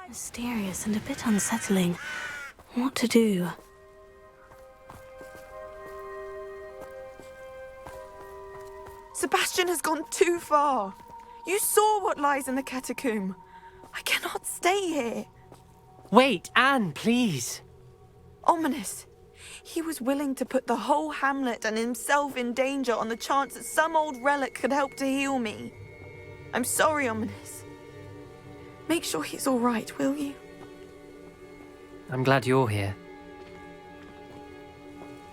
Mysterious and a bit unsettling. What to do? Sebastian has gone too far. You saw what lies in the catacomb. I cannot stay here. Wait, Anne, please. Ominous. He was willing to put the whole hamlet and himself in danger on the chance that some old relic could help to heal me. I'm sorry, Ominous. Make sure he's all right, will you? I'm glad you're here.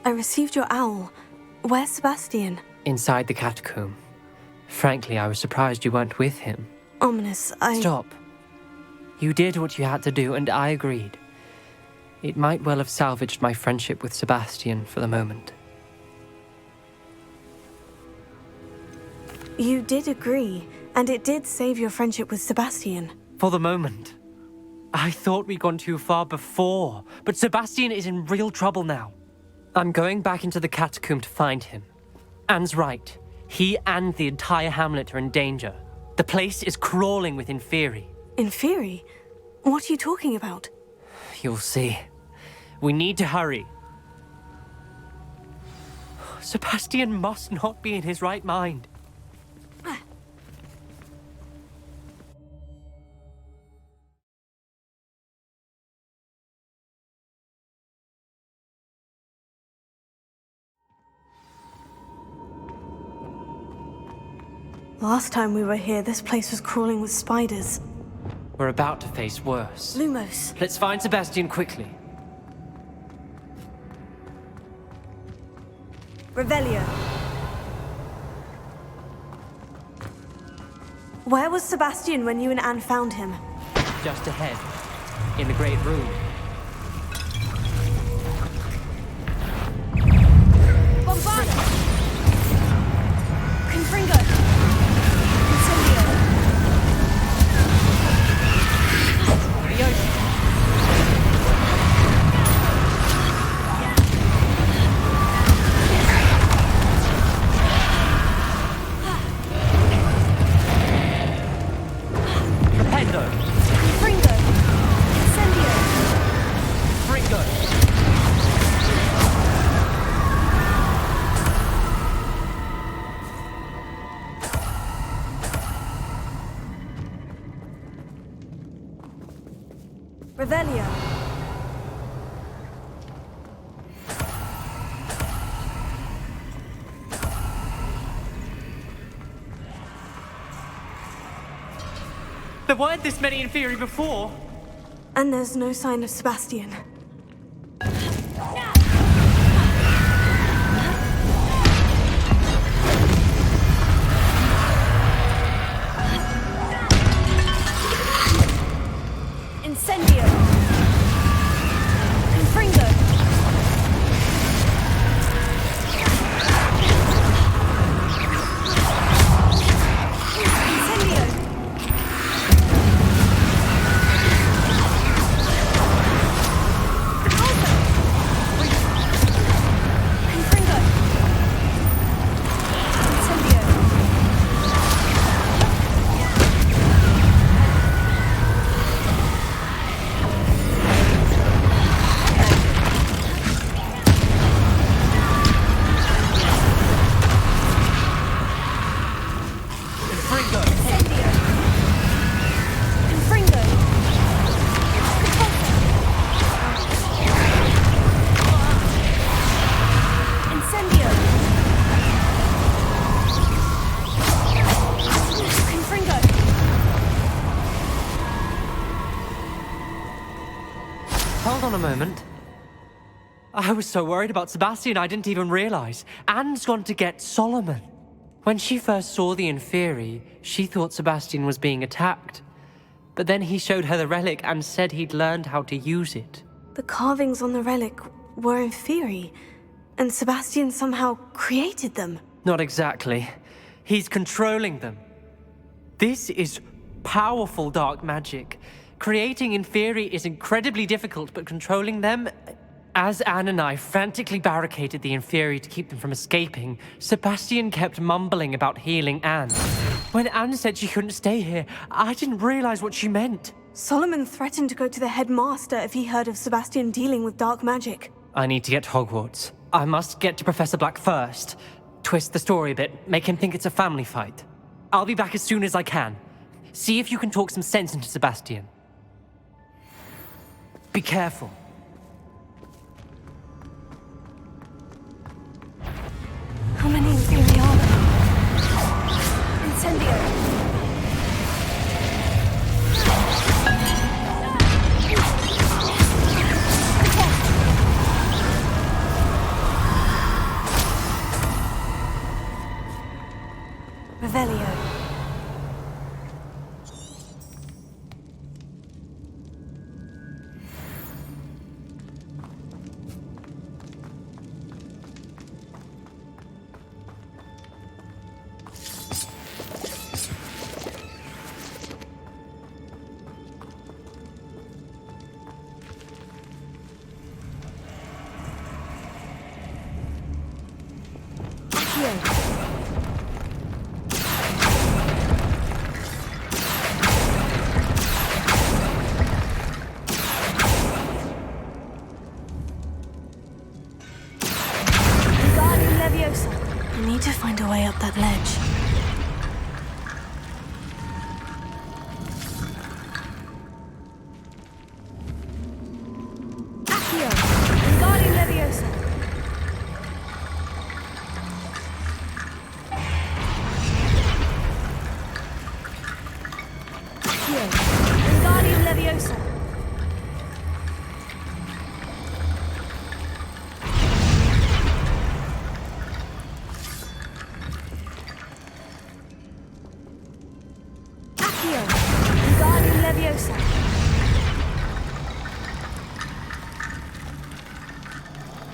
I received your owl. Where's Sebastian? Inside the catacomb. Frankly, I was surprised you weren't with him. Ominous, Stop. You did what you had to do, and I agreed. It might well have salvaged my friendship with Sebastian for the moment. You did agree, and it did save your friendship with Sebastian. For the moment. I thought we'd gone too far before, but Sebastian is in real trouble now. I'm going back into the catacomb to find him. Anne's right. He and the entire hamlet are in danger. The place is crawling with Inferi. Inferi? What are you talking about? You'll see. We need to hurry. Sebastian must not be in his right mind. Last time we were here, this place was crawling with spiders. We're about to face worse. Lumos. Let's find Sebastian quickly. Revelio. Where was Sebastian when you and Anne found him? Just ahead, in the great room. Bombarda! Confringo! Incendio! Rependo! Confringo! Incendio! Fringo! Revelio. There weren't this many Inferi before. And there's no sign of Sebastian. Incendio! Confringo! Incendio! Confringo! Incendio! Fringo! Incendio! Confringo! Incendio! Confringo! Hold on a moment. I was so worried about Sebastian I didn't even realize. Anne's gone to get Solomon. When she first saw the Inferi, she thought Sebastian was being attacked. But then he showed her the relic and said he'd learned how to use it. The carvings on the relic were Inferi, and Sebastian somehow created them. Not exactly. He's controlling them. This is powerful dark magic. Creating Inferi is incredibly difficult, but controlling them... As Anne and I frantically barricaded the Inferi to keep them from escaping, Sebastian kept mumbling about healing Anne. When Anne said she couldn't stay here, I didn't realize what she meant. Solomon threatened to go to the headmaster if he heard of Sebastian dealing with dark magic. I need to get to Hogwarts. I must get to Professor Black first. Twist the story a bit, make him think it's a family fight. I'll be back as soon as I can. See if you can talk some sense into Sebastian. Be careful. How many Inferi are there? Incendio! Revelio. I need to find a way up that ledge. Accio! Wingardium Leviosa! Accio! Wingardium Leviosa! Wingardium Leviosa!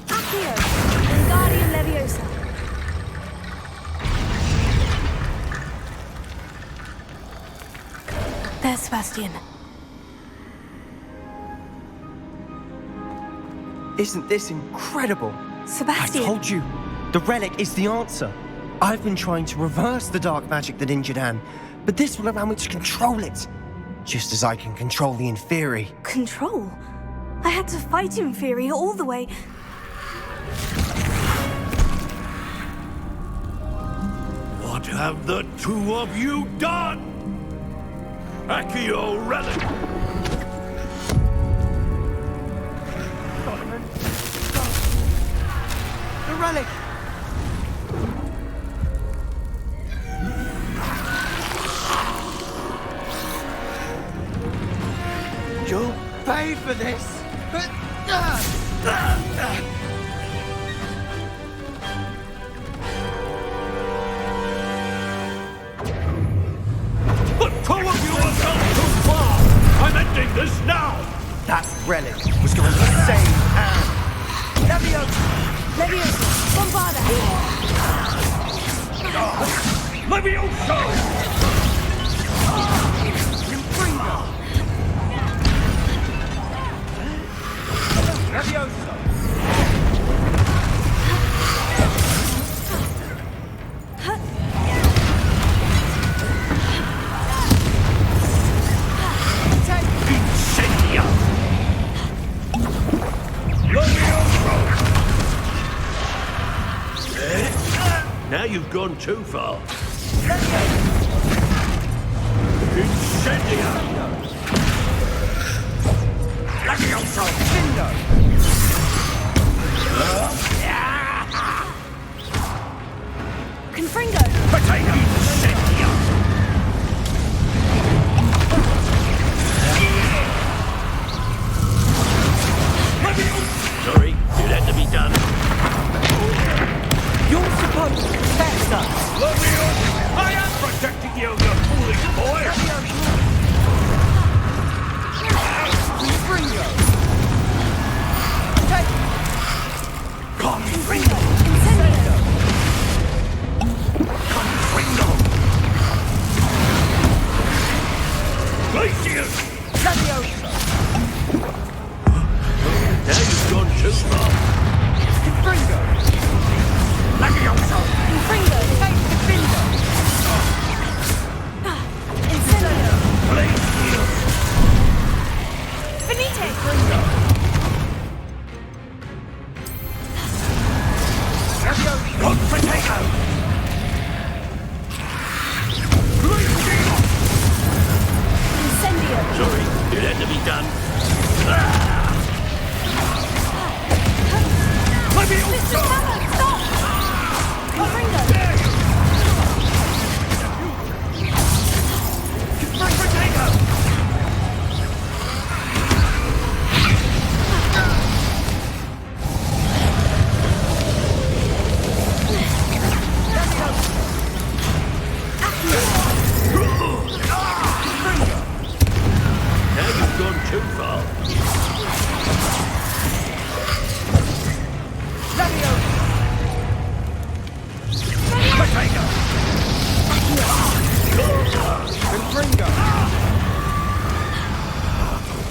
Accio! Wingardium Leviosa! There's Sebastian. Isn't this incredible? Sebastian! I told you, the relic is the answer. I've been trying to reverse the dark magic that injured Anne, but this will allow me to control it. Just as I can control the Inferi. Control? I had to fight Inferi all the way. What have the two of you done? Accio Relic! The relic! You'll pay for this! The two of you have gone too far! I'm ending this now! That relic was going to save Anne! Leviosa! Leviosa! Bombarda! Levioso! Confringo! Leviosa! Incendia! Levioso! Now you've gone too far. Incendia! Levioso! Findo! Confringo! Potato! Incendia! Sorry, it had to be done. You're supposed to protect us! Levioso! I am protecting you, you foolish boy! Confringo! Confringo! Incendio! Confringo! Glacius! Leviosa! Now you've gone too far. Confringo! Levioso! Confringo! Take the Findo! Incendio! Glacius! done. Let me also! Stop! Confringo! Now you've gone too far. Confringo!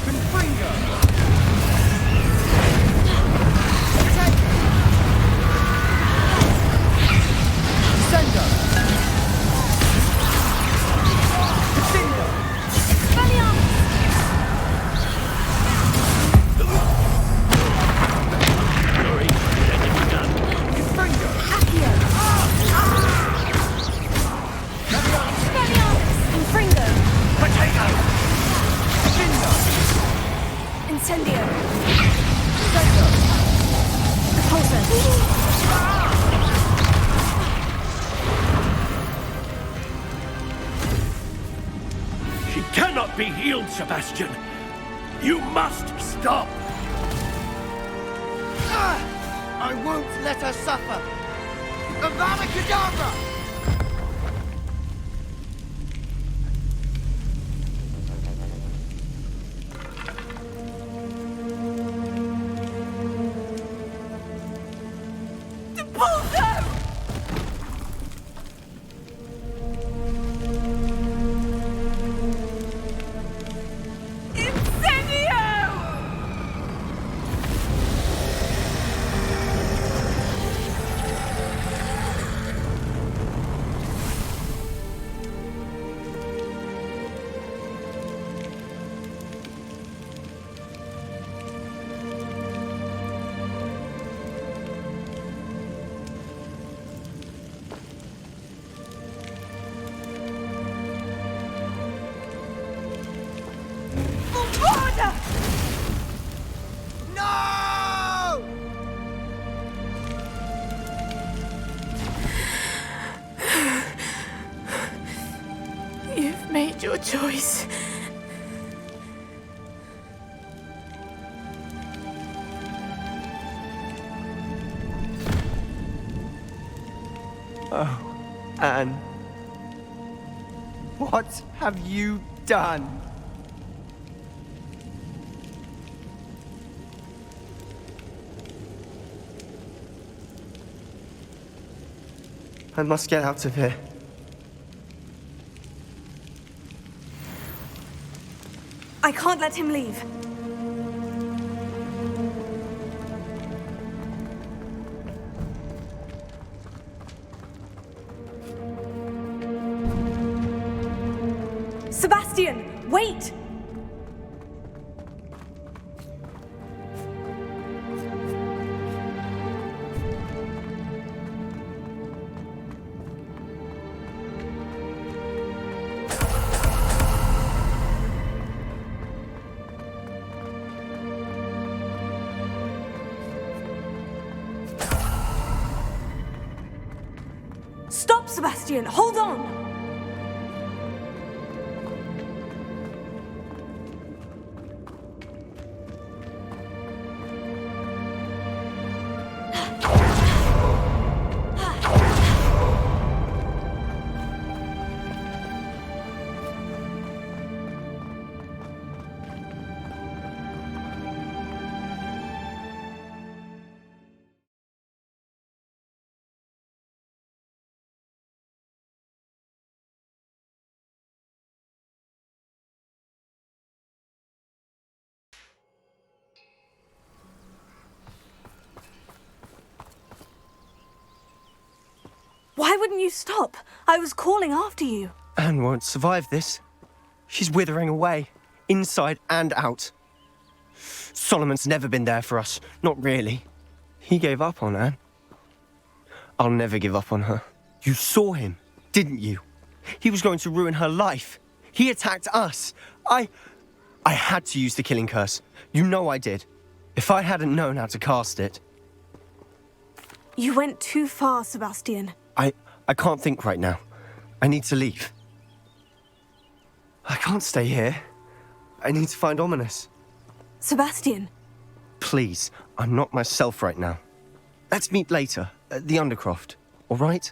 Confringo! Sendo! Sendo! Sorry, that is done. Confringo! Confringo! Potato! Sendo! Incendio! Sendo! Repulsor! She cannot be healed, Sebastian. You must stop. I won't let her suffer! Avada Kedavra! No! You've made your choice. Oh, Anne. What have you done? I must get out of here. I can't let him leave. Sebastian, wait! Stop, Sebastian! Hold on! Why wouldn't you stop? I was calling after you. Anne won't survive this. She's withering away, inside and out. Solomon's never been there for us, not really. He gave up on Anne. I'll never give up on her. You saw him, didn't you? He was going to ruin her life. He attacked us. I had to use the killing curse. You know I did. If I hadn't known how to cast it... You went too far, Sebastian. I can't think right now. I need to leave. I can't stay here. I need to find Ominous. Sebastian. Please, I'm not myself right now. Let's meet later, at the Undercroft, all right?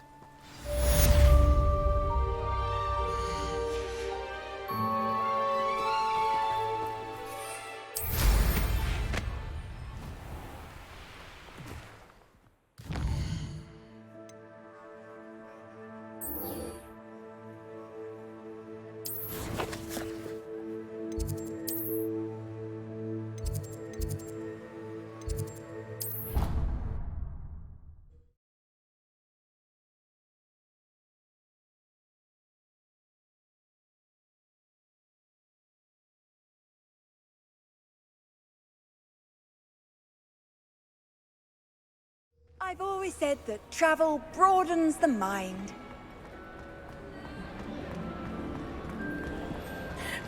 I've always said that travel broadens the mind.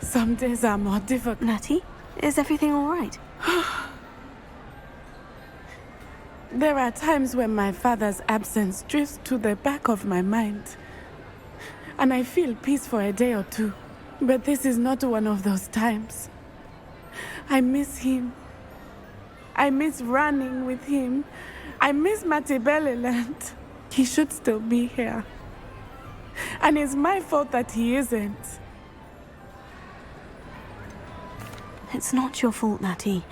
Some days are more difficult. Natty, is everything all right? There are times when my father's absence drifts to the back of my mind. And I feel peace for a day or two. But this is not one of those times. I miss him. I miss running with him. I miss Matibeleland. He should still be here. And it's my fault that he isn't. It's not your fault, Natty.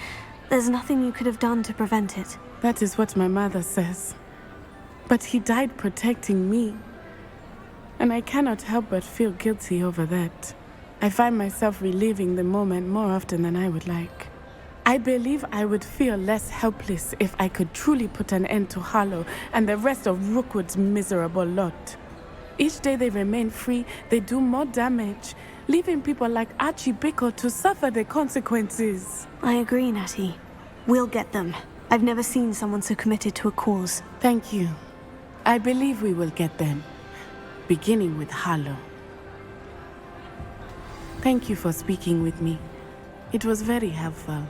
There's nothing you could have done to prevent it. That is what my mother says. But he died protecting me. And I cannot help but feel guilty over that. I find myself reliving the moment more often than I would like. I believe I would feel less helpless if I could truly put an end to Harlow and the rest of Rookwood's miserable lot. Each day they remain free, they do more damage, leaving people like Archie Bickle to suffer the consequences. I agree, Natty. We'll get them. I've never seen someone so committed to a cause. Thank you. I believe we will get them, beginning with Harlow. Thank you for speaking with me. It was very helpful.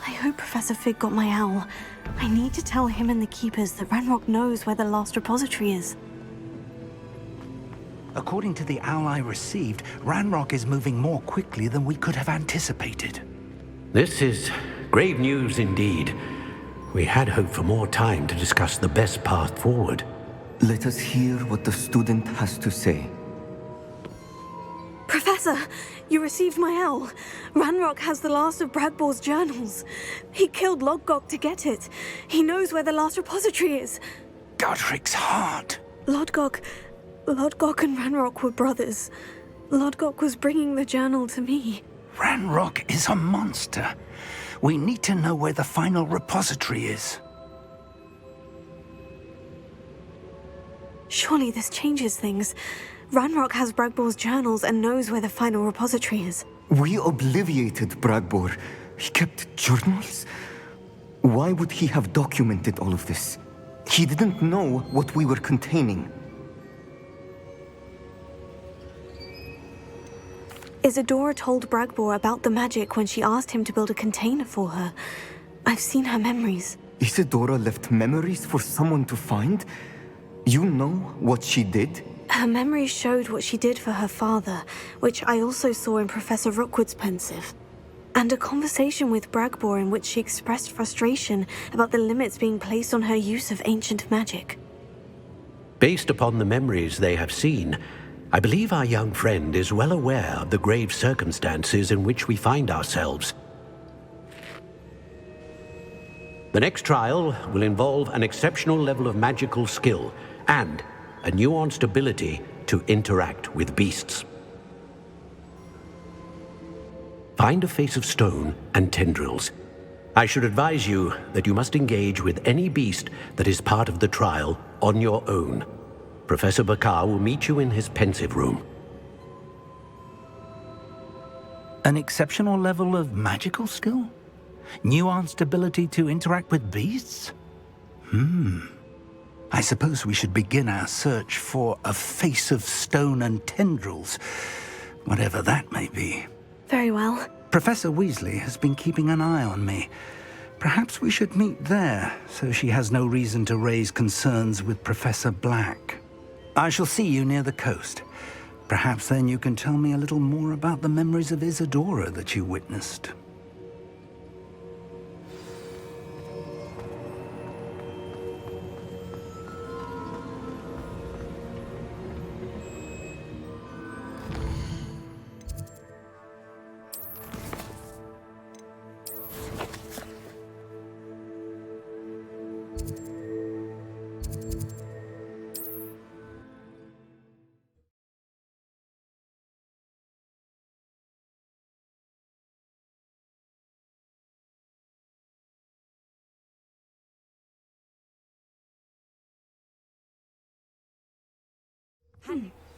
I hope Professor Fig got my owl. I need to tell him and the Keepers that Ranrock knows where the last repository is. According to the owl I received, Ranrock is moving more quickly than we could have anticipated. This is grave news indeed. We had hoped for more time to discuss the best path forward. Let us hear what the student has to say. Professor, you received my owl. Ranrock has the last of Bradbor's journals. He killed Lodgok to get it. He knows where the last repository is. Godric's heart. Lodgok and Ranrock were brothers. Lodgok was bringing the journal to me. Ranrock is a monster. We need to know where the final repository is. Surely this changes things. Ranrock has Bradbor's journals and knows where the final repository is. We obliviated Bradbor. He kept journals? Why would he have documented all of this? He didn't know what we were containing. Isadora told Bradbor about the magic when she asked him to build a container for her. I've seen her memories. Isadora left memories for someone to find? You know what she did? Her memories showed what she did for her father, which I also saw in Professor Rookwood's pensive. And a conversation with Bradbor in which she expressed frustration about the limits being placed on her use of ancient magic. Based upon the memories they have seen, I believe our young friend is well aware of the grave circumstances in which we find ourselves. The next trial will involve an exceptional level of magical skill and a nuanced ability to interact with beasts. Find a face of stone and tendrils. I should advise you that you must engage with any beast that is part of the trial on your own. Professor Bakar will meet you in his pensive room. An exceptional level of magical skill? Nuanced ability to interact with beasts? I suppose we should begin our search for a face of stone and tendrils, whatever that may be. Very well. Professor Weasley has been keeping an eye on me. Perhaps we should meet there, so she has no reason to raise concerns with Professor Black. I shall see you near the coast. Perhaps then you can tell me a little more about the memories of Isadora that you witnessed.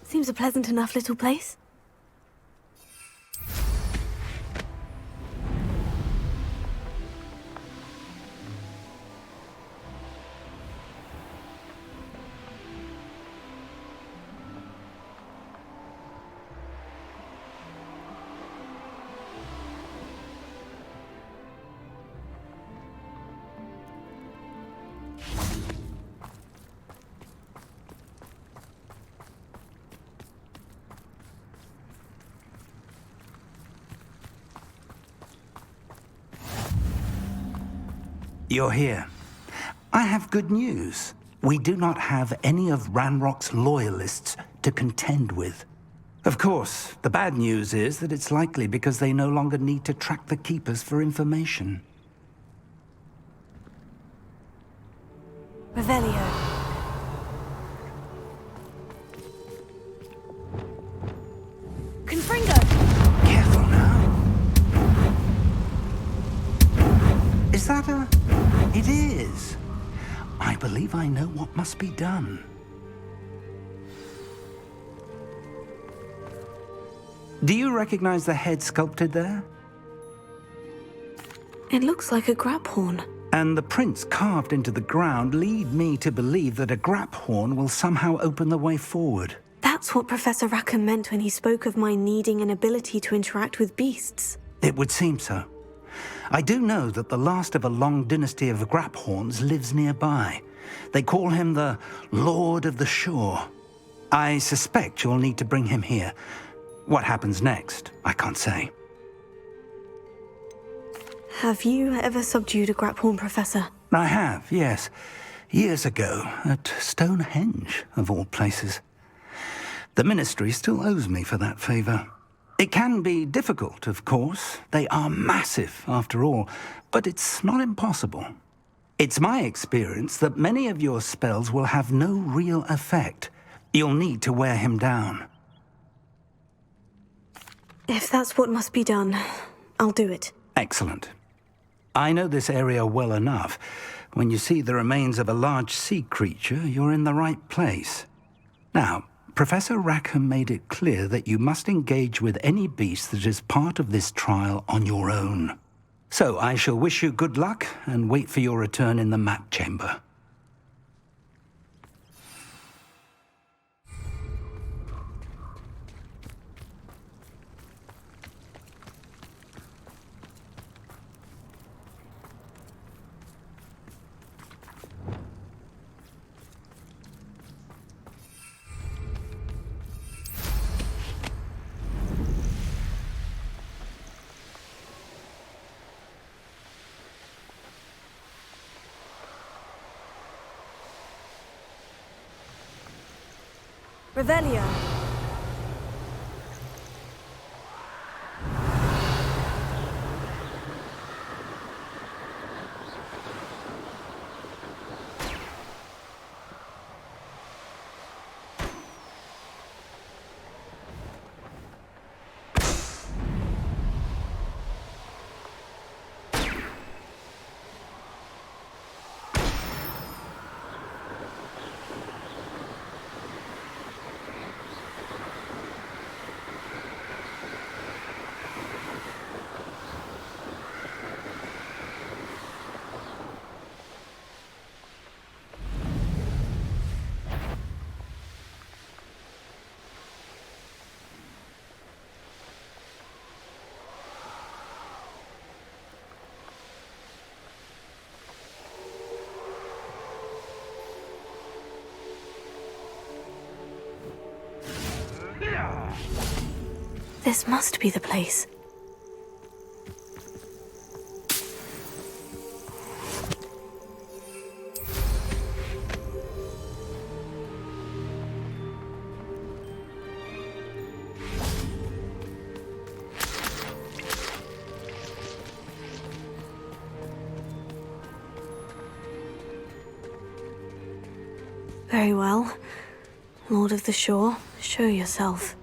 Seems a pleasant enough little place. You're here. I have good news. We do not have any of Ranrock's loyalists to contend with. Of course, the bad news is that it's likely because they no longer need to track the Keepers for information. Revelio. Confringo! Careful now. Is that a... It is. I believe I know what must be done. Do you recognize the head sculpted there? It looks like a grab horn. And the prints carved into the ground lead me to believe that a grap horn will somehow open the way forward. That's what Professor Rackham meant when he spoke of my needing an ability to interact with beasts. It would seem so. I do know that the last of a long dynasty of Graphorns lives nearby. They call him the Lord of the Shore. I suspect you'll need to bring him here. What happens next, I can't say. Have you ever subdued a Graphorn, Professor? I have, yes. Years ago, at Stonehenge, of all places. The Ministry still owes me for that favor. It can be difficult, of course. They are massive, after all, but it's not impossible. It's my experience that many of your spells will have no real effect. You'll need to wear him down. If that's what must be done, I'll do it. Excellent. I know this area well enough. When you see the remains of a large sea creature, you're in the right place. Now, Professor Rackham made it clear that you must engage with any beast that is part of this trial on your own. So I shall wish you good luck and wait for your return in the map chamber. Revelio. This must be the place. Very well. Lord of the Shore, show yourself.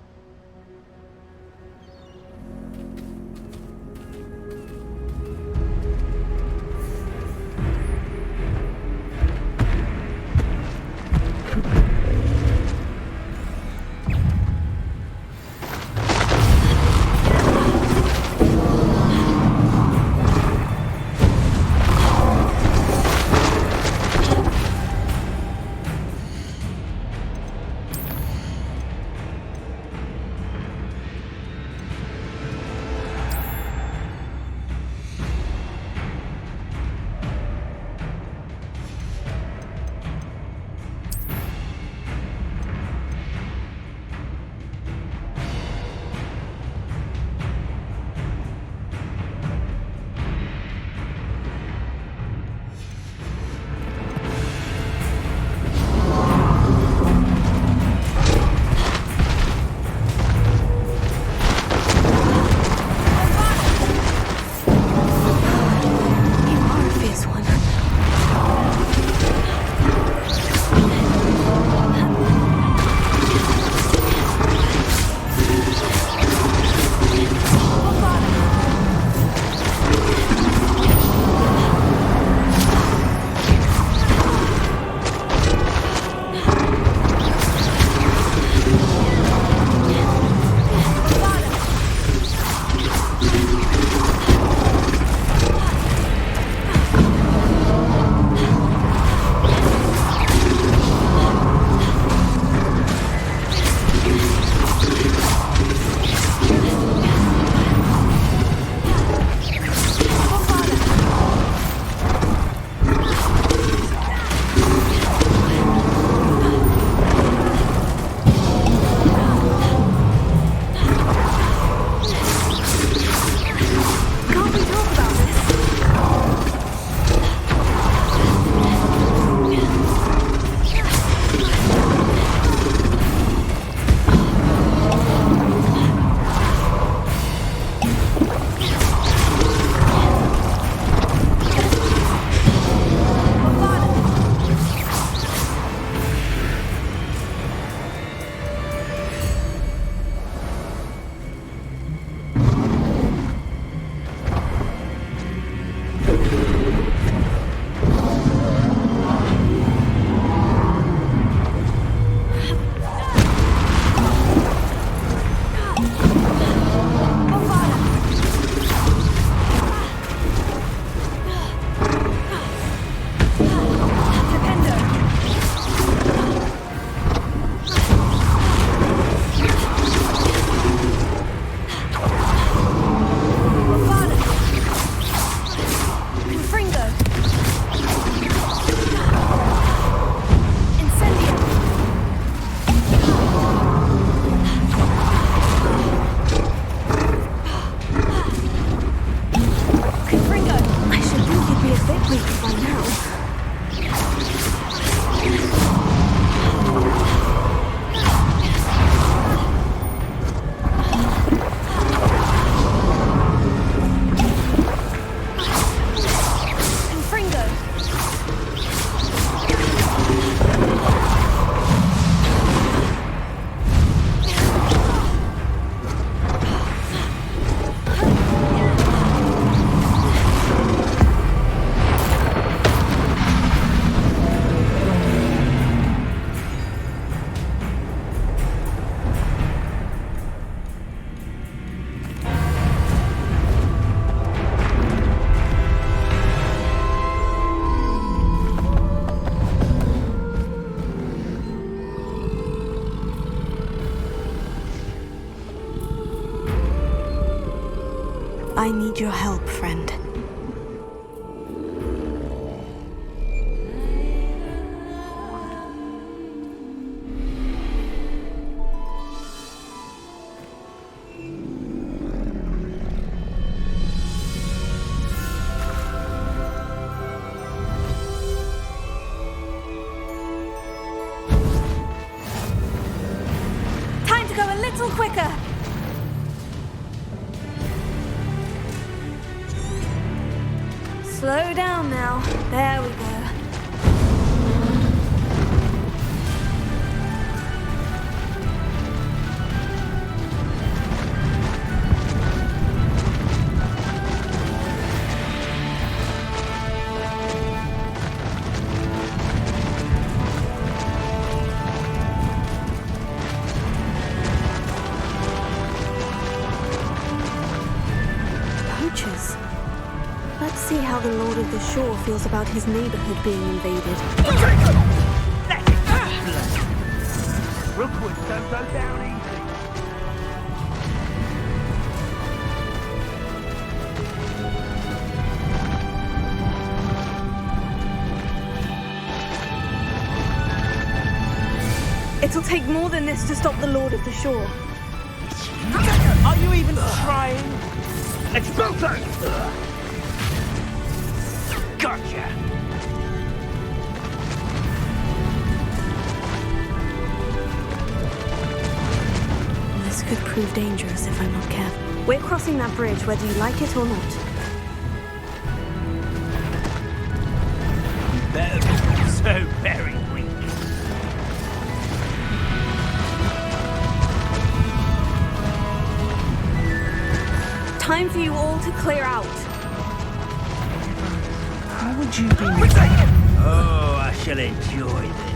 I need your help, friend. Slow down now. There we go. Poachers. Let's see how the Lord of the Shore feels about his neighborhood being invaded. Rookwood, don't go down easy. It'll take more than this to stop the Lord of the Shore. Are you even trying? Expulso! Gotcha! This could prove dangerous if I'm not careful. We're crossing that bridge whether you like it or not. So very weak. Time for you all to clear out. How would you be? Oh, I shall enjoy this.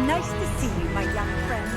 Nice to see you, my young friend.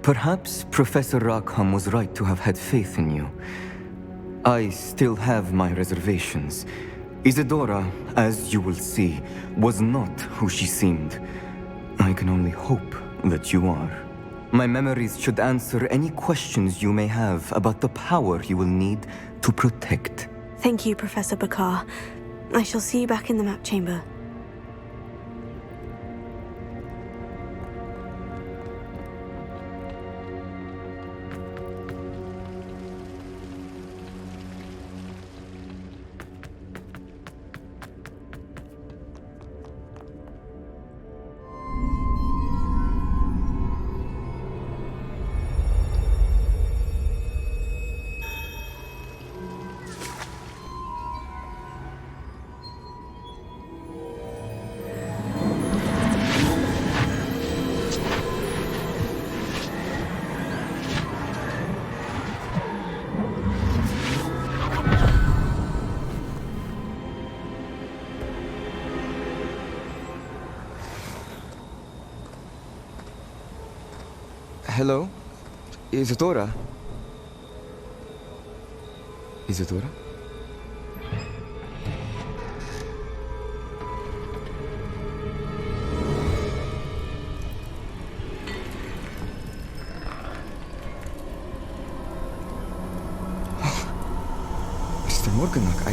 Perhaps Professor Rackham was right to have had faith in you. I still have my reservations. Isadora, as you will see, was not who she seemed. I can only hope that you are. My memories should answer any questions you may have about the power you will need to protect. Thank you, Professor Bakar. I shall see you back in the map chamber. Hello? Isadora? Isadora? Morganach,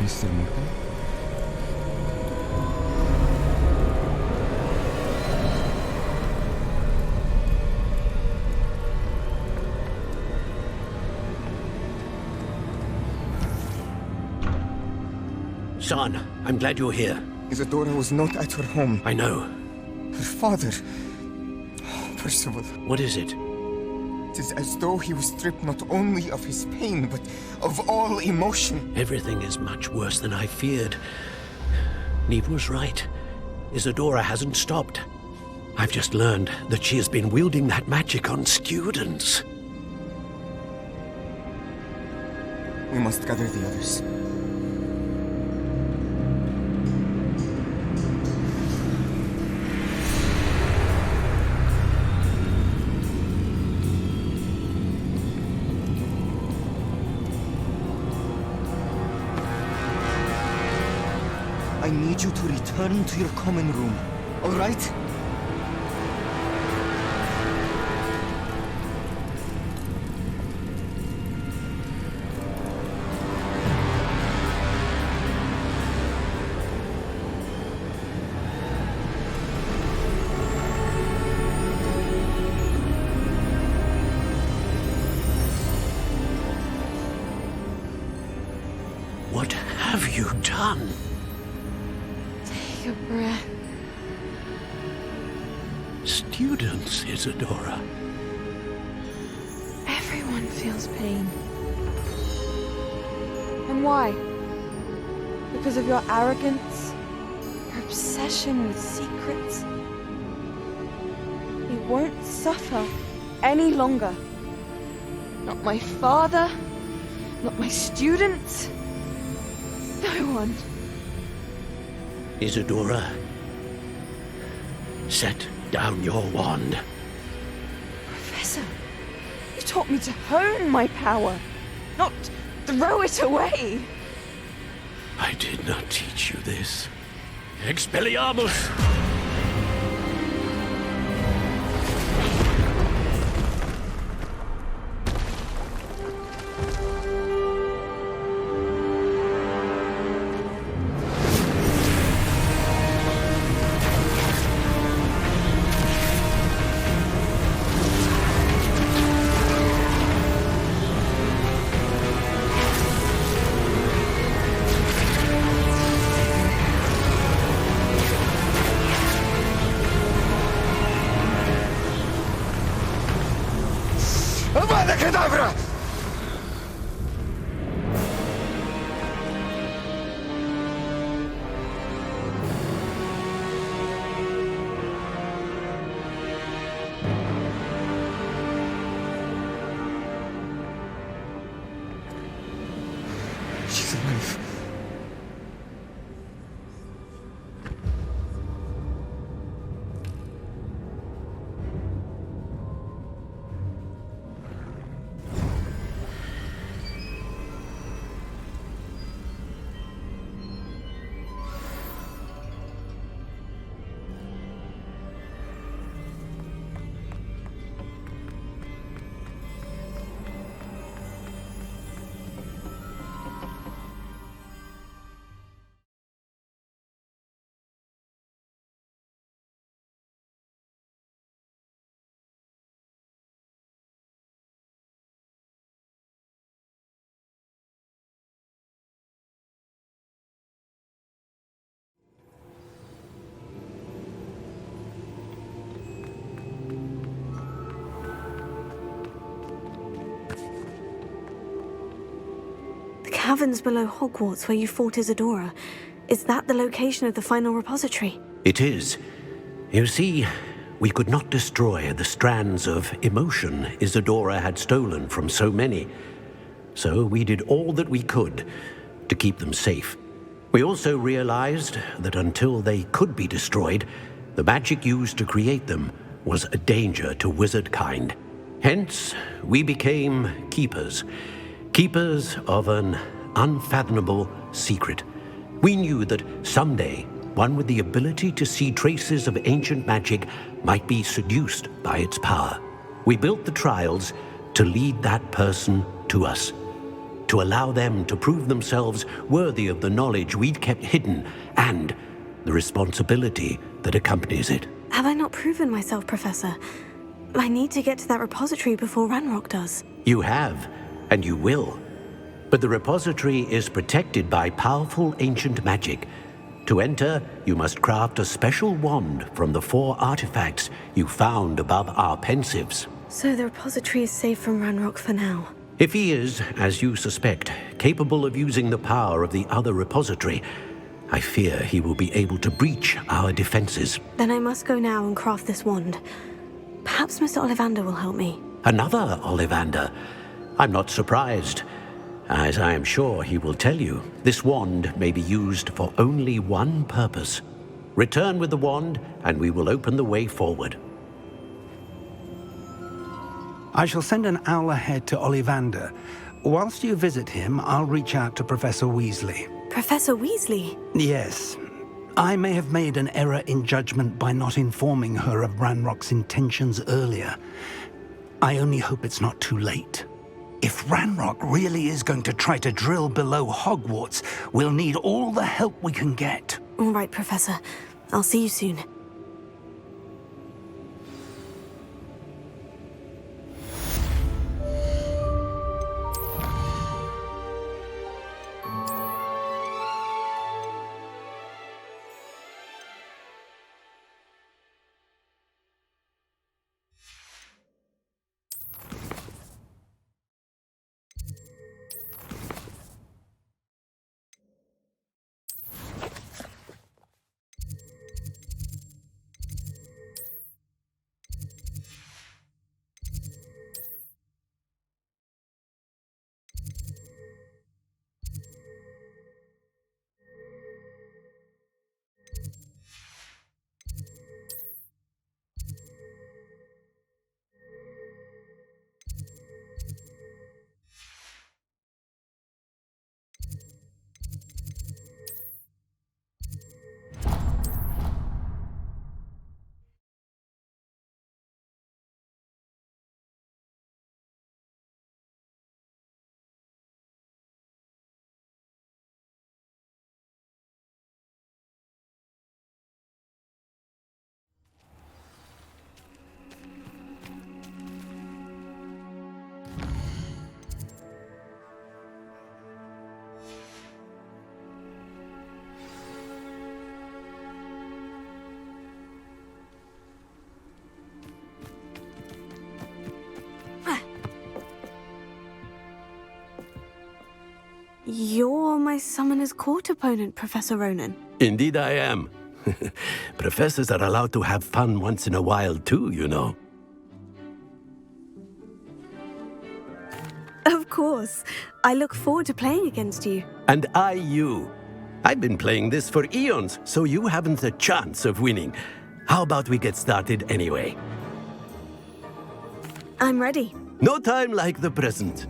Mr. Morgan? Son, I'm glad you're here. Isadora was not at her home. I know. Her father... Percival. What is it? It is as though he was stripped not only of his pain, but of all emotion. Everything is much worse than I feared. Neve was right. Isadora hasn't stopped. I've just learned that she has been wielding that magic on students. We must gather the others. I need you to return to your common room, all right? What have you done? Take a breath. Students, Isadora. Everyone feels pain. And why? Because of your arrogance? Your obsession with secrets? We won't suffer any longer. Not my father, not my students, no one. Isadora, set down your wand. Professor, you taught me to hone my power, not throw it away. I did not teach you this. Expelliarmus! Avada Kedavra! She's alive. Caverns below Hogwarts where you fought Isadora. Is that the location of the final repository? It is. You see, we could not destroy the strands of emotion Isadora had stolen from so many. So we did all that we could to keep them safe. We also realized that until they could be destroyed, the magic used to create them was a danger to wizard kind. Hence, we became keepers. Keepers of an unfathomable secret. We knew that someday, one with the ability to see traces of ancient magic might be seduced by its power. We built the trials to lead that person to us, to allow them to prove themselves worthy of the knowledge we'd kept hidden and the responsibility that accompanies it. Have I not proven myself, Professor? I need to get to that repository before Ranrock does. You have, and you will. But the repository is protected by powerful ancient magic. To enter, you must craft a special wand from the 4 artifacts you found above our pensives. So the repository is safe from Ranrock for now. If he is, as you suspect, capable of using the power of the other repository, I fear he will be able to breach our defenses. Then I must go now and craft this wand. Perhaps Mr. Ollivander will help me. Another Ollivander? I'm not surprised. As I am sure he will tell you, this wand may be used for only one purpose. Return with the wand, and we will open the way forward. I shall send an owl ahead to Ollivander. Whilst you visit him, I'll reach out to Professor Weasley. Professor Weasley? Yes. I may have made an error in judgment by not informing her of Ranrock's intentions earlier. I only hope it's not too late. If Ranrock really is going to try to drill below Hogwarts, we'll need all the help we can get. All right, Professor. I'll see you soon. You're my Summoner's Court opponent, Professor Ronan. Indeed I am. Professors are allowed to have fun once in a while too, you know. Of course. I look forward to playing against you. And I you. I've been playing this for eons, so you haven't a chance of winning. How about we get started anyway? I'm ready. No time like the present.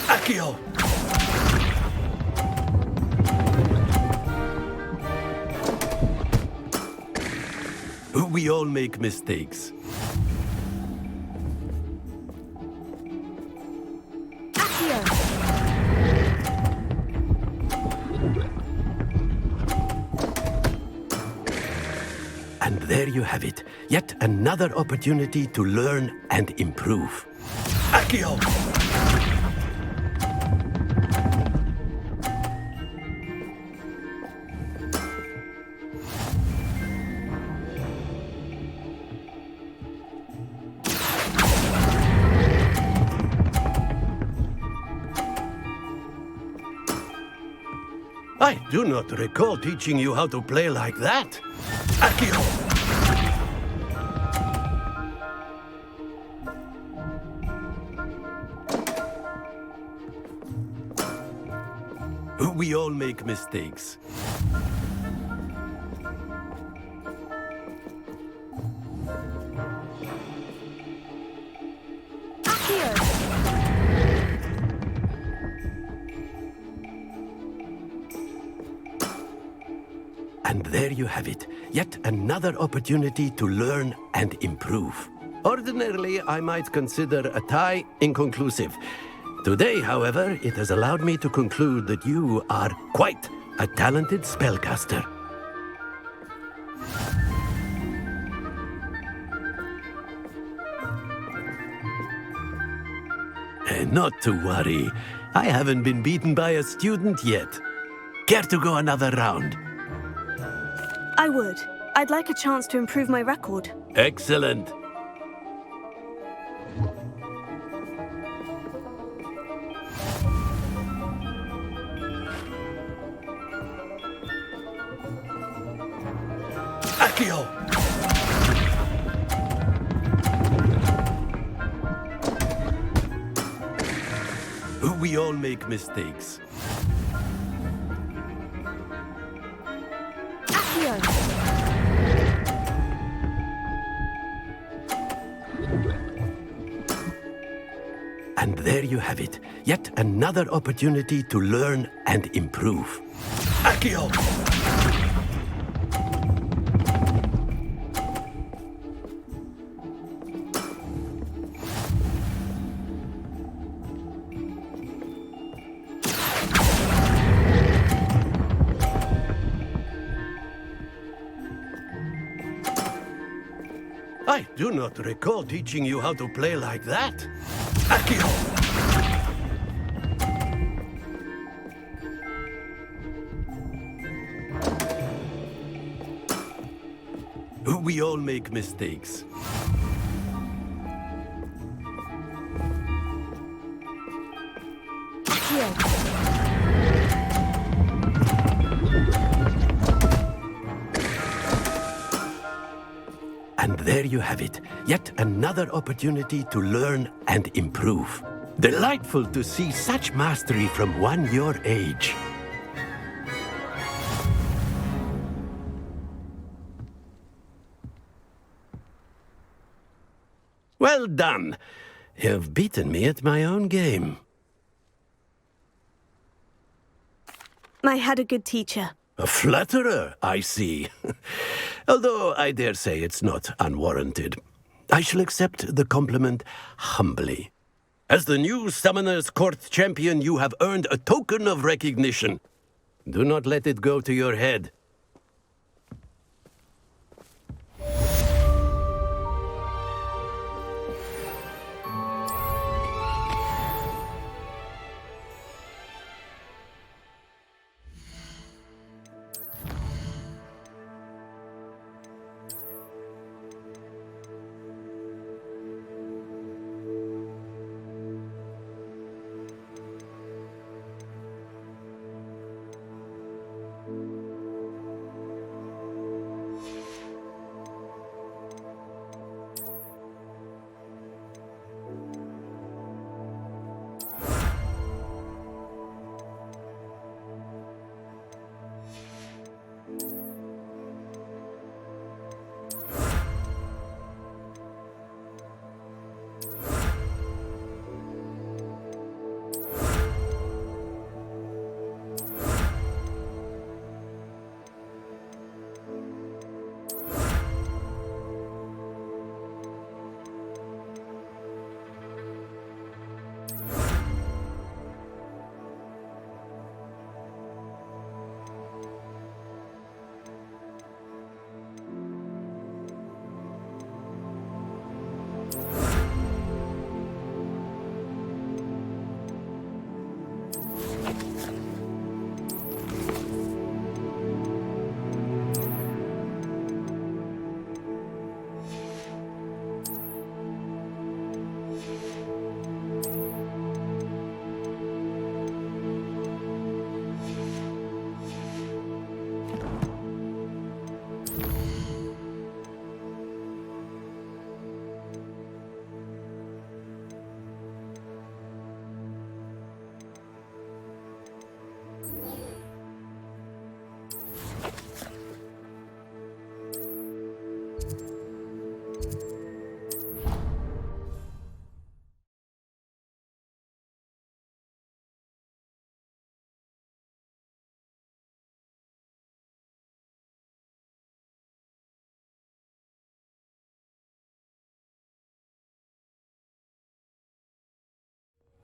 Accio! We all make mistakes. And there you have it. Yet another opportunity to learn and improve. Accio! I do not recall teaching you how to play like that. Accio! We all make mistakes. And there you have it. Yet another opportunity to learn and improve. Ordinarily, I might consider a tie inconclusive. Today, however, it has allowed me to conclude that you are quite a talented spellcaster. Not to worry. I haven't been beaten by a student yet. Care to go another round? I would. I'd like a chance to improve my record. Excellent. Accio! We all make mistakes. And there you have it. Yet another opportunity to learn and improve. Accio! I do not recall teaching you how to play like that. Accio! We all make mistakes. And there you have it. Yet another opportunity to learn and improve. Delightful to see such mastery from one your age. Well done. You've beaten me at my own game. I had a good teacher. A flatterer, I see. Although I dare say it's not unwarranted. I shall accept the compliment humbly. As the new Summoner's Court champion, you have earned a token of recognition. Do not let it go to your head.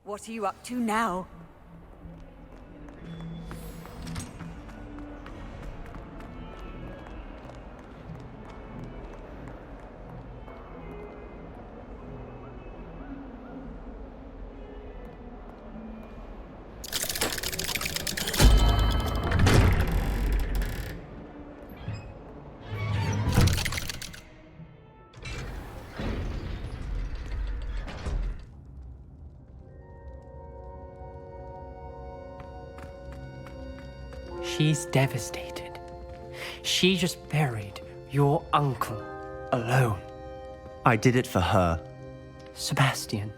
What are you up to now? She's devastated. She just buried your uncle alone. I did it for her. Sebastian,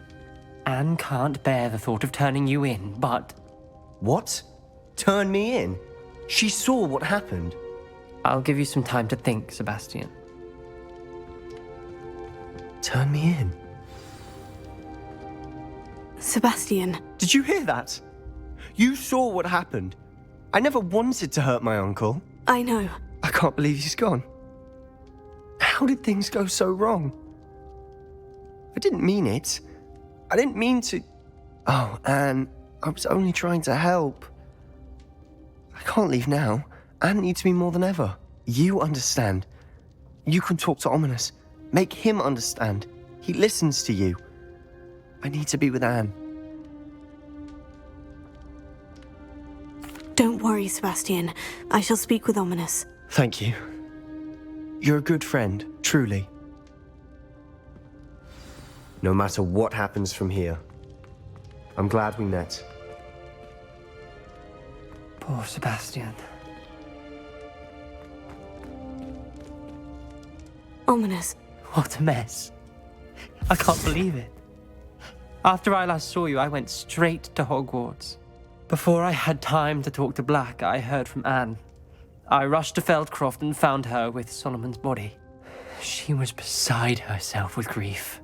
Anne can't bear the thought of turning you in, but... What? Turn me in? She saw what happened. I'll give you some time to think, Sebastian. Turn me in? Sebastian. Did you hear that? You saw what happened. I never wanted to hurt my uncle. I know. I can't believe he's gone. How did things go so wrong? I didn't mean it. I didn't mean to... Oh, Anne, I was only trying to help. I can't leave now. Anne needs me more than ever. You understand. You can talk to Ominous. Make him understand. He listens to you. I need to be with Anne. Don't worry, Sebastian. I shall speak with Ominous. Thank you. You're a good friend, truly. No matter what happens from here, I'm glad we met. Poor Sebastian. Ominous. What a mess. I can't believe it. After I last saw you, I went straight to Hogwarts. Before I had time to talk to Black, I heard from Anne. I rushed to Feldcroft and found her with Solomon's body. She was beside herself with grief.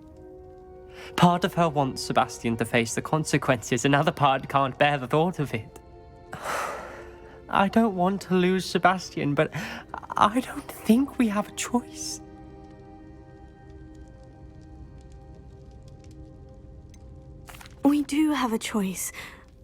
Part of her wants Sebastian to face the consequences, another part can't bear the thought of it. I don't want to lose Sebastian, but I don't think we have a choice. We do have a choice.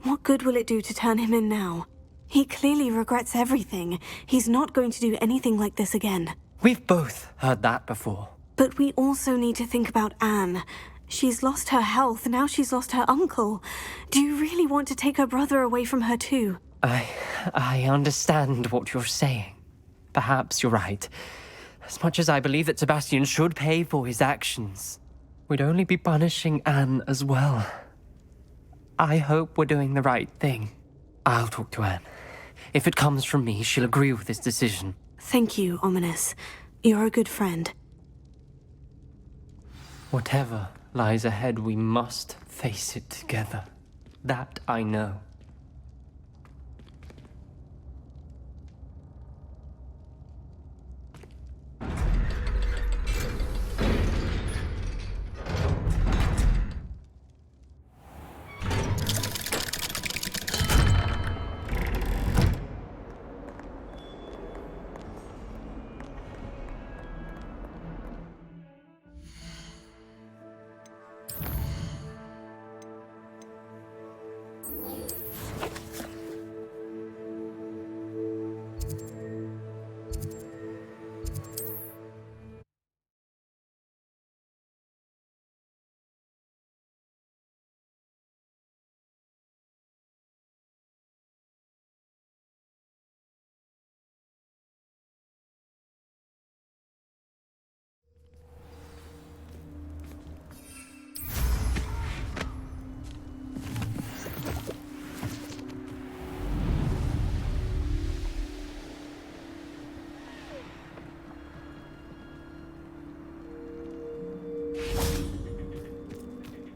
What good will it do to turn him in now? He clearly regrets everything. He's not going to do anything like this again. We've both heard that before. But we also need to think about Anne. She's lost her health, now she's lost her uncle. Do you really want to take her brother away from her too? I understand what you're saying. Perhaps you're right. As much as I believe that Sebastian should pay for his actions, we'd only be punishing Anne as well. I hope we're doing the right thing. I'll talk to Anne. If it comes from me, she'll agree with this decision. Thank you, Ominous. You're a good friend. Whatever lies ahead, we must face it together. That I know.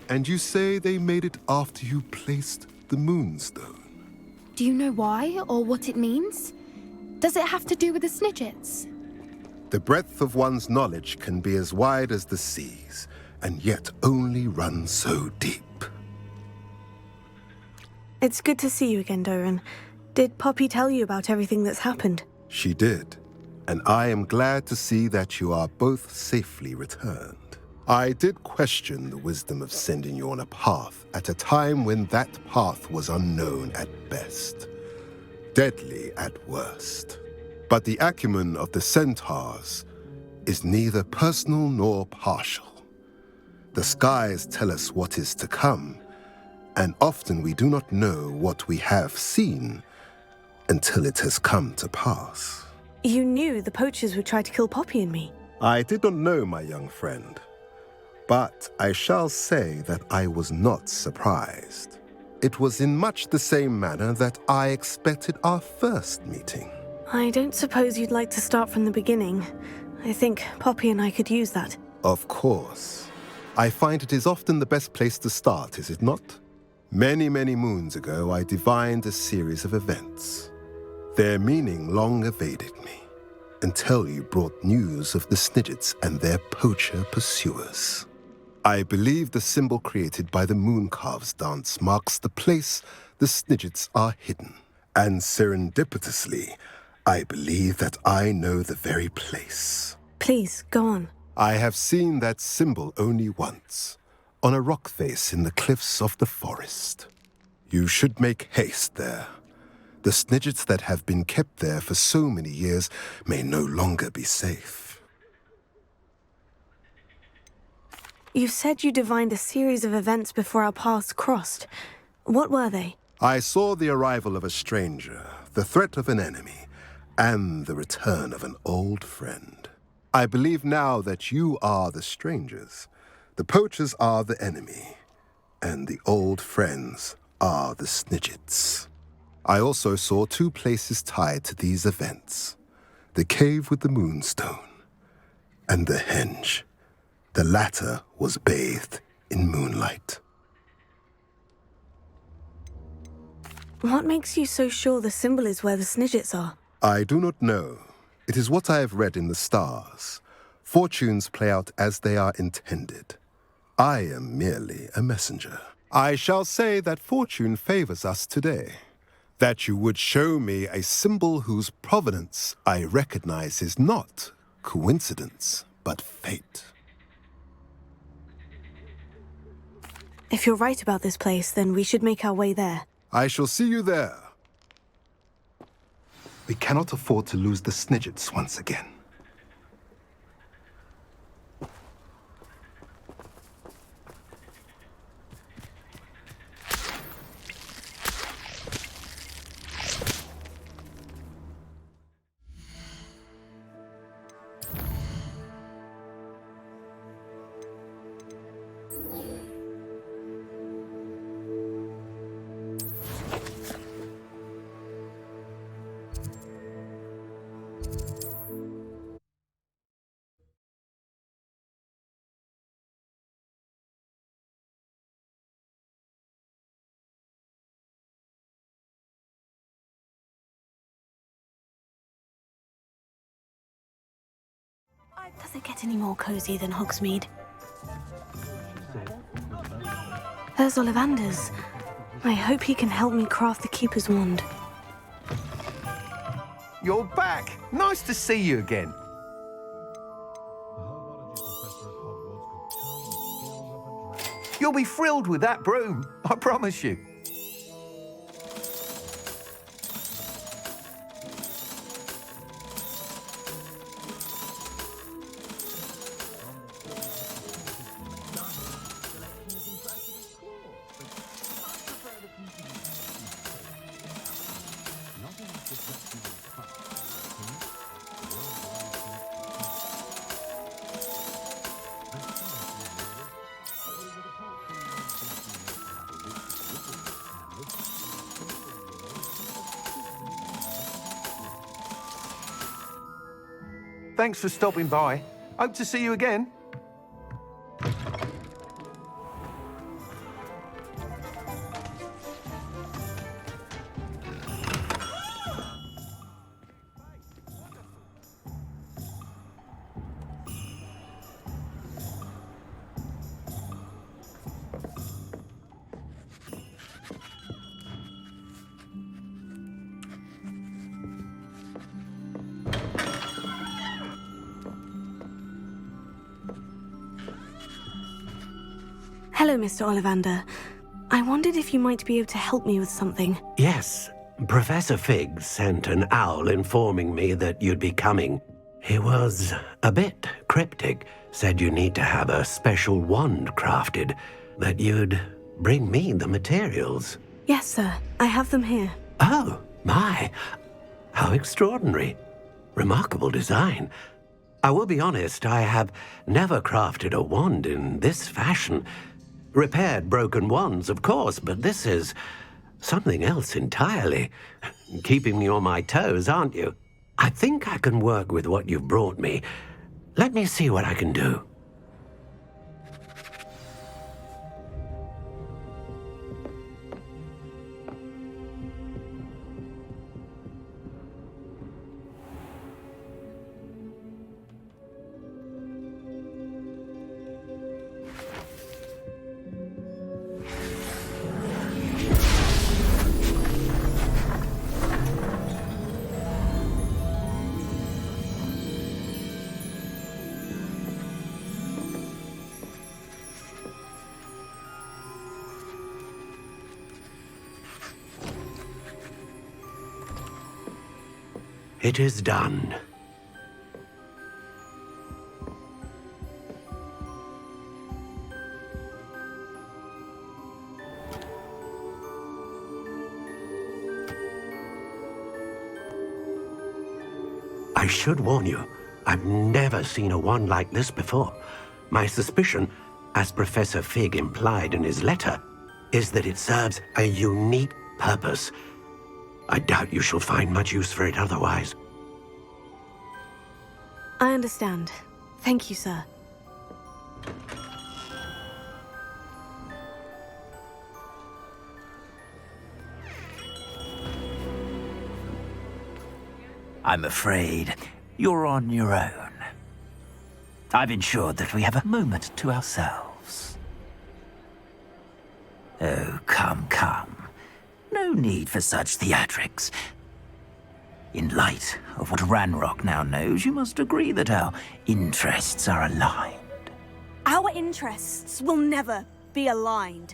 And you say they made it after you placed the Moonstone? Do you know why, or what it means? Does it have to do with the Snidgets? The breadth of one's knowledge can be as wide as the seas, and yet only run so deep. It's good to see you again, Doran. Did Poppy tell you about everything that's happened? She did, and I am glad to see that you are both safely returned. I did question the wisdom of sending you on a path at a time when that path was unknown at best, deadly at worst. But the acumen of the centaurs is neither personal nor partial. The skies tell us what is to come, and often we do not know what we have seen until it has come to pass. You knew the poachers would try to kill Poppy and me. I did not know, my young friend, but I shall say that I was not surprised. It was in much the same manner that I expected our first meeting. I don't suppose you'd like to start from the beginning. I think Poppy and I could use that. Of course. I find it is often the best place to start, is it not? Many, many moons ago, I divined a series of events. Their meaning long evaded me, until you brought news of the Snidgets and their poacher pursuers. I believe the symbol created by the Mooncalves dance marks the place the Snidgets are hidden. And serendipitously, I believe that I know the very place. Please, go on. I have seen that symbol only once, on a rock face in the cliffs of the forest. You should make haste there. The Snidgets that have been kept there for so many years may no longer be safe. You said you divined a series of events before our paths crossed. What were they? I saw the arrival of a stranger, the threat of an enemy, and the return of an old friend. I believe now that you are the strangers, the poachers are the enemy, and the old friends are the Snidgets. I also saw two places tied to these events: the cave with the moonstone and the henge. The latter was bathed in moonlight. What makes you so sure the symbol is where the Snidgets are? I do not know. It is what I have read in the stars. Fortunes play out as they are intended. I am merely a messenger. I shall say that fortune favors us today. That you would show me a symbol whose provenance I recognize is not coincidence, but fate. If you're right about this place, then we should make our way there. I shall see you there. We cannot afford to lose the Snidgets once again. Does it get any more cozy than Hogsmeade? There's Ollivander's. I hope he can help me craft the Keeper's Wand. You're back! Nice to see you again. You'll be thrilled with that broom, I promise you. Thanks for stopping by. Hope to see you again. Hello, Mr. Ollivander. I wondered if you might be able to help me with something. Yes, Professor Fig sent an owl informing me that you'd be coming. He was a bit cryptic, said you need to have a special wand crafted, that you'd bring me the materials. Yes, sir. I have them here. Oh, my. How extraordinary. Remarkable design. I will be honest, I have never crafted a wand in this fashion. Repaired broken wands, of course, but this is something else entirely. Keeping me on my toes, aren't you? I think I can work with what you've brought me. Let me see what I can do. It is done. I should warn you, I've never seen a wand like this before. My suspicion, as Professor Fig implied in his letter, is that it serves a unique purpose. I doubt you shall find much use for it otherwise. I understand. Thank you, sir. I'm afraid you're on your own. I've ensured that we have a moment to ourselves. Oh, come, come. No need for such theatrics. In light of what Ranrock now knows, you must agree that our interests are aligned. Our interests will never be aligned.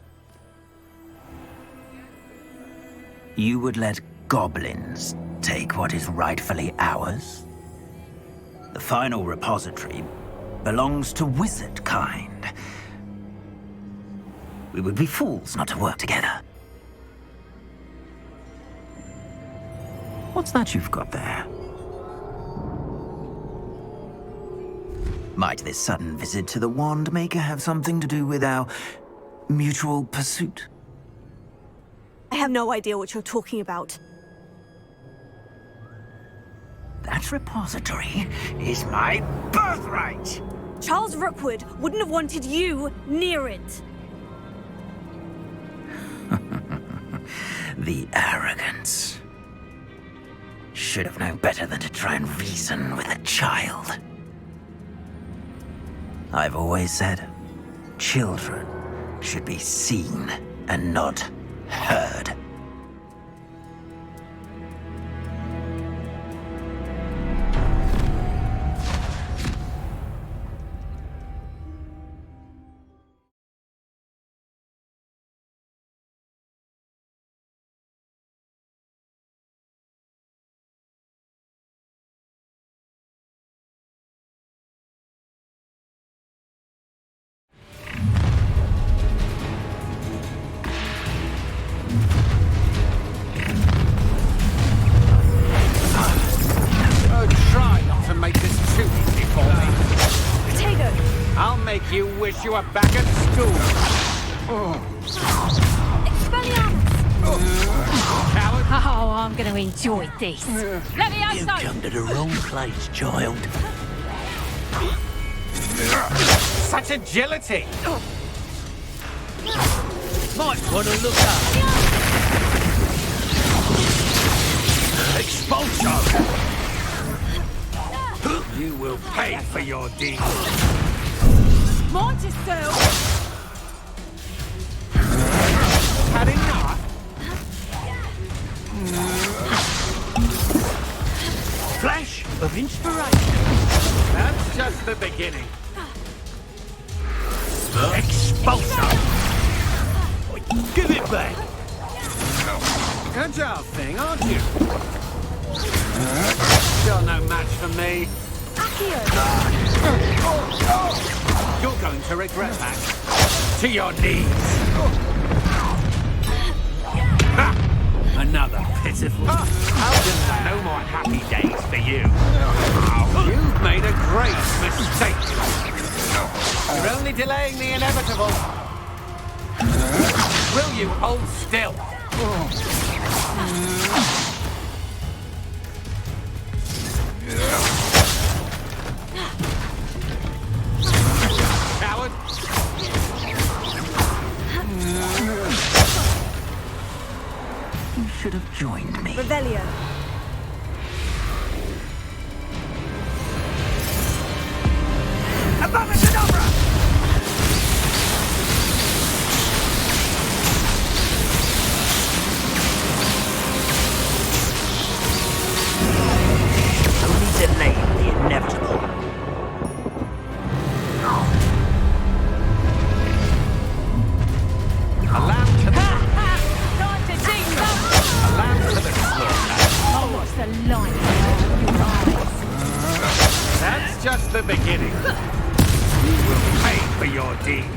You would let goblins take what is rightfully ours? The final repository belongs to wizard kind. We would be fools not to work together. What's that you've got there? Might this sudden visit to the Wand Maker have something to do with our mutual pursuit? I have no idea what you're talking about. That repository is my birthright! Charles Rookwood wouldn't have wanted you near it. The arrogance. Should have known better than to try and reason with a child. I've always said, children should be seen and not heard. You wish you were back at school. Coward. Oh, I'm going to enjoy this. Let me have You some. come to the wrong place, child. Such agility. Might want to look up. Expulsion. You will pay for your deeds. Monticello! Had enough? Flash of inspiration. That's just the beginning. Expulso! Give it back! Agile thing, aren't you? You're no match for me. You're going to regret that. To your knees. Ha! Another pitiful. No more happy days for you. You've made a great mistake. You're only delaying the inevitable. Will you hold still? Coward! You should have joined me. Revelio. Above-and-over! Only delay the inevitable. A lamb to the... Time to dig them! A lamb to the slaughter. I'll watch the light out of your eyes. That's just the beginning. You will pay for your deed.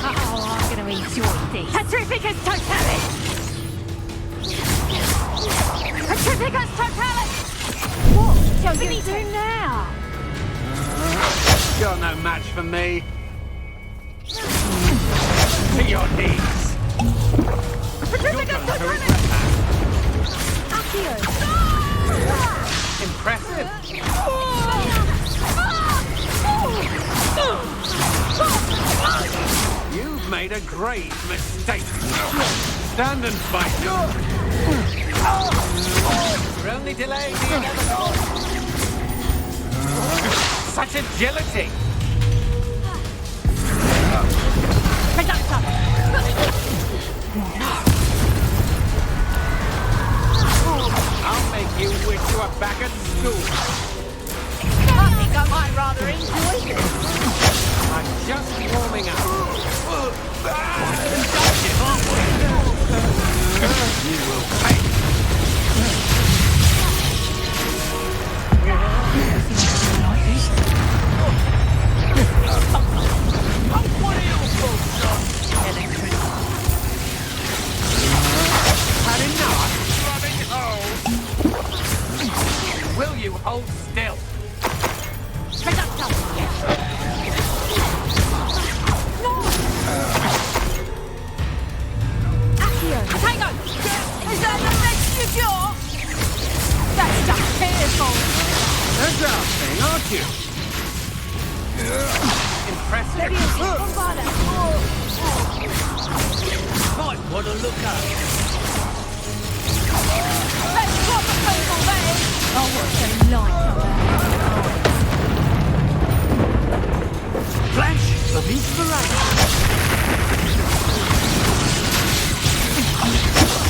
Oh, I'm going to enjoy this. Petrificus totalis! Petrificus totalis! What shall you do now? You're no match for me. To your knees. Petrificus totalis! Accio! Impressive. You've made a grave mistake. Stand and fight. You're only delaying the inevitable. Such agility. I'll make you wish you were back at school. I think I might rather enjoy this. I'm just warming up. You will pay. What are you folks on? Had enough? Will you hold still? Tango! Is that the next cure? That's just fearful. Agile thing, aren't you? Impressive. Might want to look up. Let's swap a people then. I'll watch the light come out. Flash of inspiration.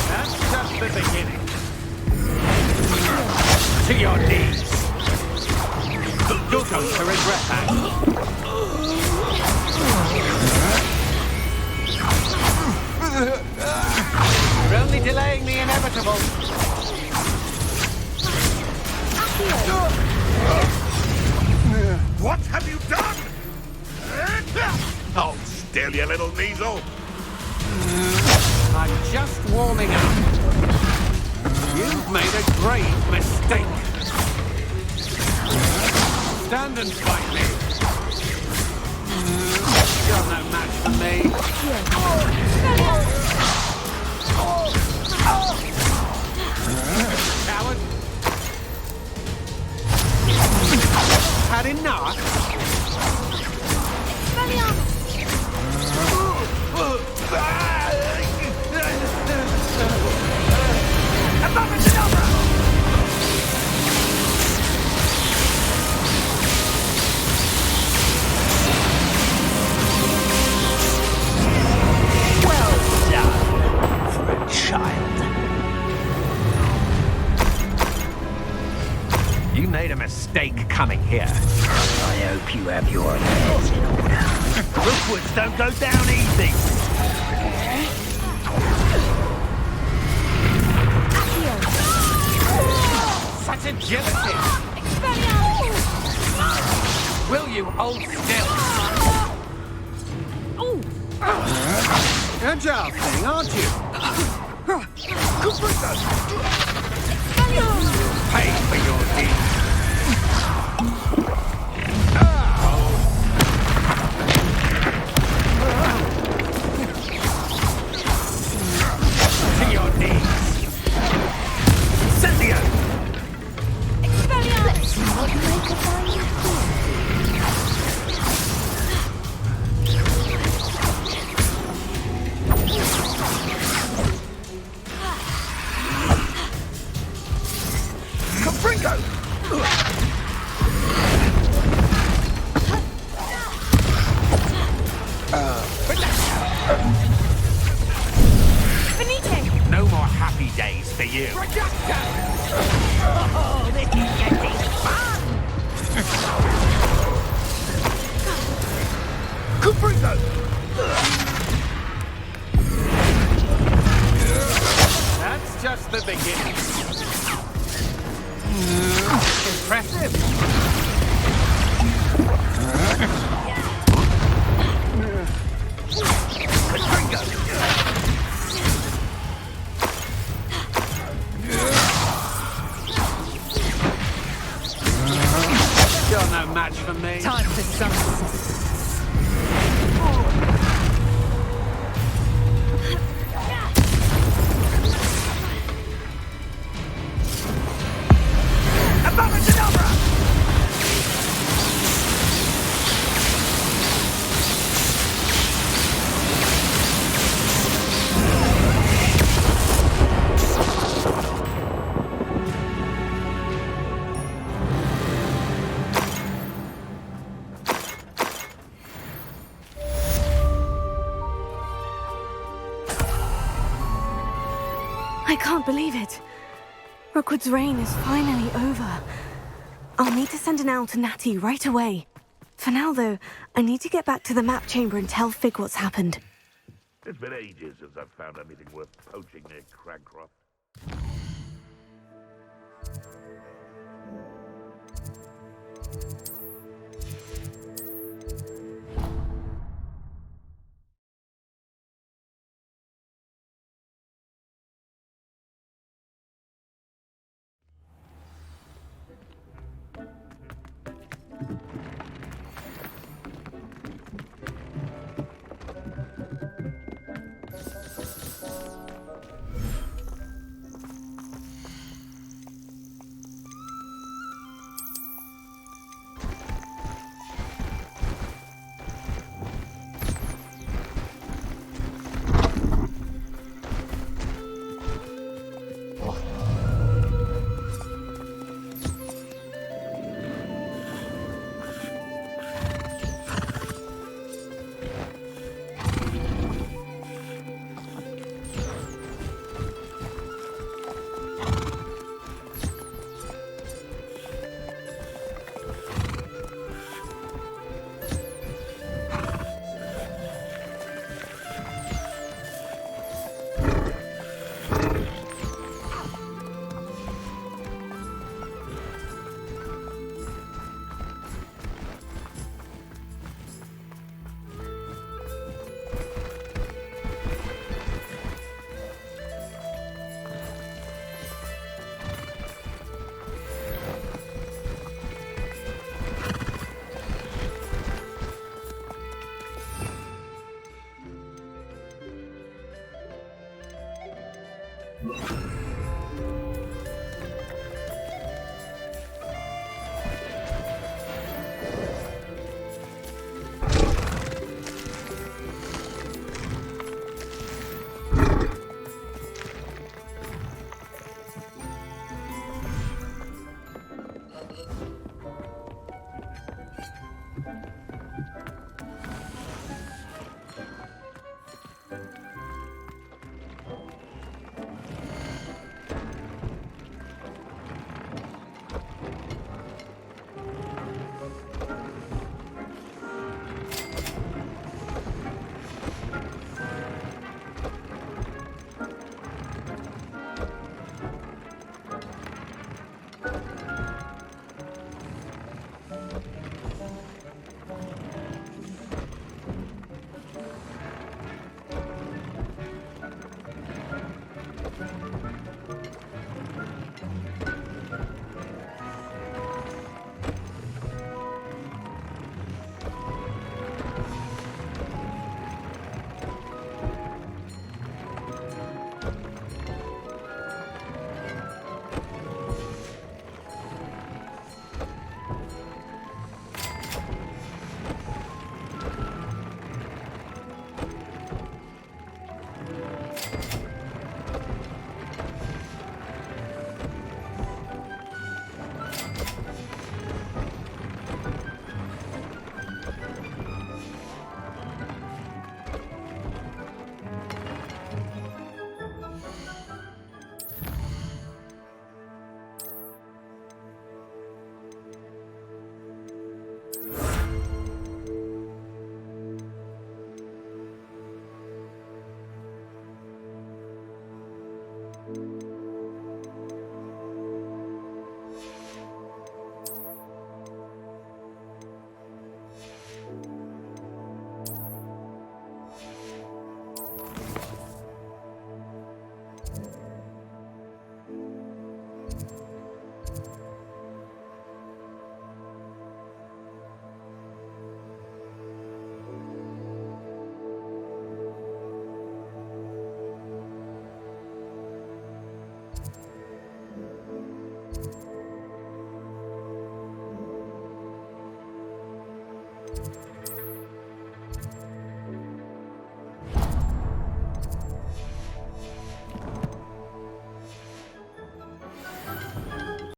That's just the beginning. To your knees. You're going to regret that. You're only delaying the inevitable. What have you done? Hold still, you little weasel. I'm just warming up. You've made a grave mistake. Stand and fight me. You're no match for me. Coward. Had enough? Well done for a child. You made a mistake coming here. I hope you have your affairs in order. Rookwoods don't go down easy. Such agility! Will you hold still? Agile thing, aren't you? Pay for your deeds. To your knees. Incendio! Capringo! No more happy days for you. Oh, this is getting fun! Capringo! That's just the beginning. Impressive. You're no match for me. Time for sunset. I can't believe it. Rookwood's reign is finally over. I'll need to send an owl to Natty right away. For now, though, I need to get back to the map chamber and tell Fig what's happened. It's been ages since I've found anything worth poaching near Cragcroft.